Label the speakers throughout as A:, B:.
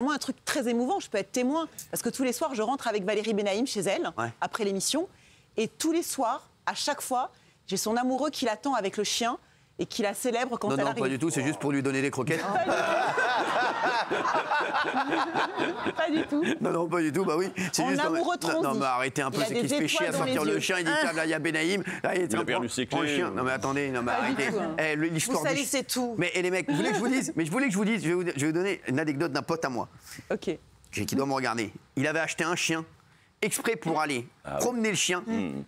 A: vraiment un truc très émouvant. Je peux être témoin. Parce que tous les soirs, je rentre avec Valérie Benaïm chez elle, après l'émission. Et tous les soirs, à chaque fois, j'ai son amoureux qui l'attend avec le chien et qui la célèbre quand elle arrive.
B: Non, pas du tout, c'est juste pour lui donner des croquettes.
A: Pas du tout.
B: Non, pas du tout, bah oui.
A: Mon amoureux trop.
B: Non, mais arrêtez un peu, c'est qu'il se fait chier à sortir le chien, il dit là, il y a Benaïm.
C: Il a perdu ses clés.
B: Non, mais attendez, non, mais arrêtez.
A: Vous salissez tout.
B: Mais les mecs, vous voulez que je vous dise je vais vous donner une anecdote d'un pote à moi.
A: Ok.
B: Qui doit me regarder. Il avait acheté un chien exprès pour aller promener le chien,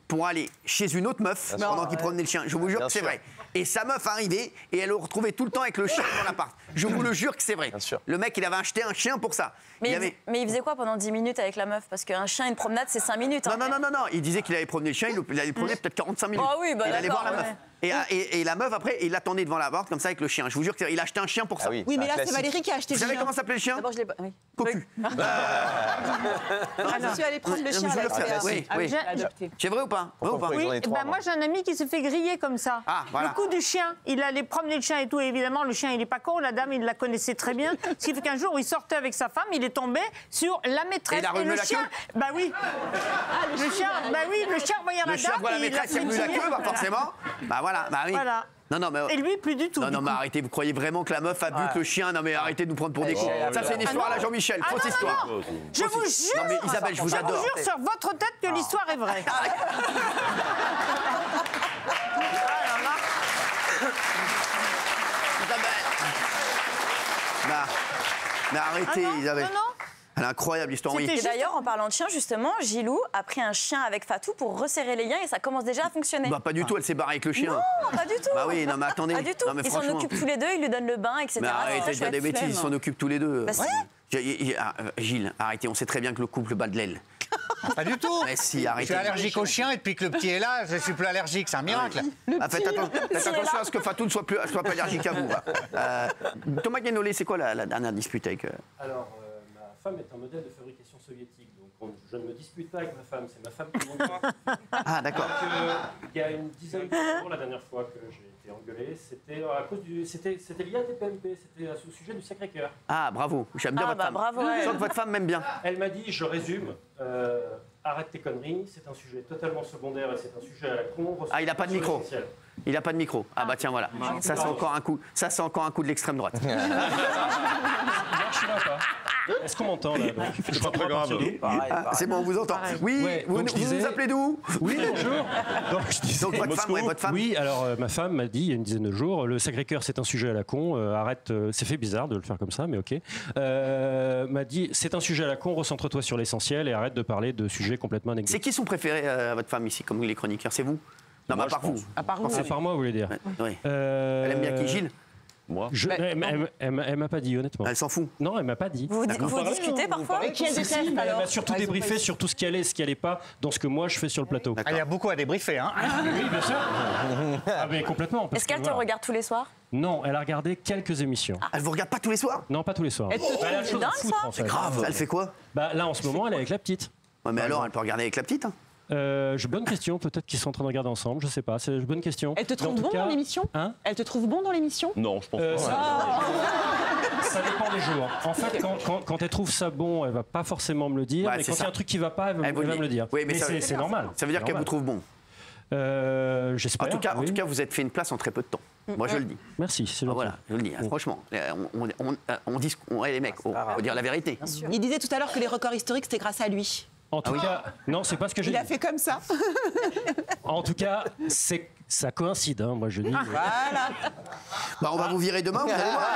B: pour aller chez une autre meuf pendant qu'il promenait le chien. Je vous jure que c'est vrai. Et sa meuf arrivait et elle le retrouvait tout le temps avec le chien dans l'appart. Je vous le jure que c'est vrai. Le mec, il avait acheté un chien pour ça.
D: Mais il faisait quoi pendant 10 minutes avec la meuf? Parce qu'un chien, une promenade, c'est 5 minutes.
B: Non. Il disait qu'il allait promener le chien, il allait promener peut-être 45 minutes.
D: Ah oui, bah
B: il allait voir la
D: d'accord,
B: meuf. Et la meuf, après, il l'attendait devant la porte, comme ça, avec le chien. Je vous jure qu'il a acheté un chien pour ça.
A: Oui, mais là, c'est Valérie qui a acheté le
B: Vous
A: chien.
B: savez comment s'appelait le chien?
D: D'abord, je l'ai pas. Oui.
B: Cocu.
A: Je suis allée prendre le chien à la
B: Oui. C'est vrai ou pas?
E: Oui, moi j'ai un ami qui s'est fait griller comme ça.
B: Ah, voilà.
E: Le coup du chien, il allait promener le chien et tout, et évidemment le chien il est pas con, la dame il la connaissait très bien. Ce qui fait qu'un jour il sortait avec sa femme, il est tombé sur la maîtresse.
B: Et il a remué la queue.
E: Bah oui. Le chien voyait la dame.
B: Le chien voit la maîtresse, il remue la queue, bah forcément. Bah voilà, bah oui.
E: Voilà.
B: Non, mais...
E: Et lui, plus du tout.
B: Non, mais arrêtez, vous croyez vraiment que la meuf a bu que le chien? Non, mais arrêtez de nous prendre pour des cons. Ça, c'est une histoire à la Jean-Michel, fausse histoire.
E: Je vous jure.
B: Non, mais Isabelle, je vous adore.
E: Je vous jure sur votre tête que l'histoire est vraie.
B: Mais arrêtez, Isabelle.
E: Non.
B: Elle est incroyable, l'histoire. Oui.
D: Et d'ailleurs, en parlant de chien, justement, Gilou a pris un chien avec Fatou pour resserrer les liens et ça commence déjà à fonctionner.
B: Bah, pas du tout, elle s'est barrée avec le chien.
D: Non, pas du tout.
B: Bah oui, non, mais attendez.
D: Pas du tout.
B: Non, mais
D: Ils s'en occupent tous les deux, ils lui donnent le bain, etc.
B: Mais arrêtez de dire des bêtises, ils s'en occupent tous les deux.
D: Bah, si.
B: Gilles, arrêtez, on sait très bien que le couple bat de l'aile.
F: Pas du tout.
B: Mais si,
F: Je
B: arrêtez.
F: suis allergique au chien et depuis que le petit est là, je suis plus allergique. C'est un miracle.
B: Faites attention à ce que Fatou ne soit pas allergique à vous. Thomas Guénolé, c'est quoi la dernière dispute avec...
G: Alors, ma femme est un modèle de fabrication soviétique. Donc, je ne me dispute pas avec ma femme. C'est ma femme qui m'engueule.
B: Ah, d'accord.
G: Il y a une dizaine de jours, la dernière fois que j'ai été engueulé, c'était à cause du... C'était lié à TPMP. C'était au sujet du Sacré-Cœur.
B: Ah, bravo. J'aime bien votre femme.
D: Bravo,
B: Je sens que votre femme m'aime bien.
G: Elle m'a dit, je résume, arrête tes conneries, c'est un sujet totalement secondaire et c'est un sujet à la con.
B: Ah, il n'a pas de micro. Il n'a pas de micro. Ah bah tiens, voilà. Ça, c'est encore un coup. Ça, c'est encore un coup de l'extrême droite.
G: Je suis là, pas. Est-ce qu'on m'entend là?
C: C'est pas très grave.
B: C'est bon, on vous entend. Oui,
H: Ouais,
B: vous
H: donc je disais-
B: nous appelez d'où?
H: Oui, bonjour. Donc, je disais-
B: Donc votre femme.
H: Oui, alors ma femme m'a dit il y a une dizaine de jours, le Sacré-Cœur c'est un sujet à la con, arrête, c'est fait bizarre de le faire comme ça, mais ok. M'a dit c'est un sujet à la con, recentre-toi sur l'essentiel et arrête de parler de sujets complètement anecdotiques.
B: C'est qui son préféré à votre femme ici, comme les chroniqueurs? C'est vous? Non, mais à part vous.
A: À part vous.
H: C'est par moi, vous voulez dire.
B: Oui. Elle aime bien qui, Gilles?
C: Moi.
H: Elle m'a pas dit, honnêtement.
B: Elle s'en fout.
H: Non, elle m'a pas dit.
D: Vous discutez parfois?
A: Et qui elle déteste
H: Elle
A: alors?
H: m'a surtout débriefé sur tout ce qui allait et ce qui allait pas dans ce que moi je fais sur le plateau.
F: Il y a beaucoup à débriefer. Hein.
H: Oui, bien sûr. Ah, mais complètement. parce
D: Est-ce qu'elle
H: que,
D: te
H: voilà.
D: regarde tous les soirs?
H: Non, elle a regardé quelques émissions.
B: Elle vous regarde pas tous les soirs?
H: Non, pas tous les soirs.
A: Elle te trouve
H: Elle a autre chose à
D: dingue,
H: foutre,
D: ça.
H: en fait.
B: Grave. Elle fait quoi?
H: Bah, là, en ce moment, elle est avec la petite.
B: Ouais, mais alors, elle peut regarder avec la petite, hein?
H: Bonne question, peut-être qu'ils sont en train de regarder ensemble, je sais pas, c'est une bonne question.
A: Elle te trouve
H: Mais en tout
A: bon
H: cas-
A: dans l'émission?
H: Hein?
A: Elle te trouve bon dans l'émission?
C: Non, je pense pas.
H: Ça dépend des jours. En fait, quand elle trouve ça bon, elle va pas forcément me le dire,
B: Ouais,
H: mais
B: c'est
H: quand il y a
B: ça.
H: un truc qui va pas, elle va me le dire.
B: Oui, mais ça-
H: c'est normal.
B: Ça veut dire
H: C'est
B: qu'elle vous
H: normal.
B: trouve bon.
H: J'espère.
B: En tout cas,
H: oui.
B: vous êtes fait une place en très peu de temps. Moi, je le dis.
H: Merci, c'est gentil.
B: Voilà, je le dis. Franchement, on dit, les mecs, faut dire la vérité.
A: Il disait tout à l'heure que les records historiques, c'était grâce à lui.
H: En tout cas, non, c'est pas ce que j'ai
A: Il a
H: dit.
A: fait comme ça.
H: En tout cas, ça coïncide, hein, moi je dis.
A: Voilà.
B: Bah, on va vous virer demain, vous allez voir.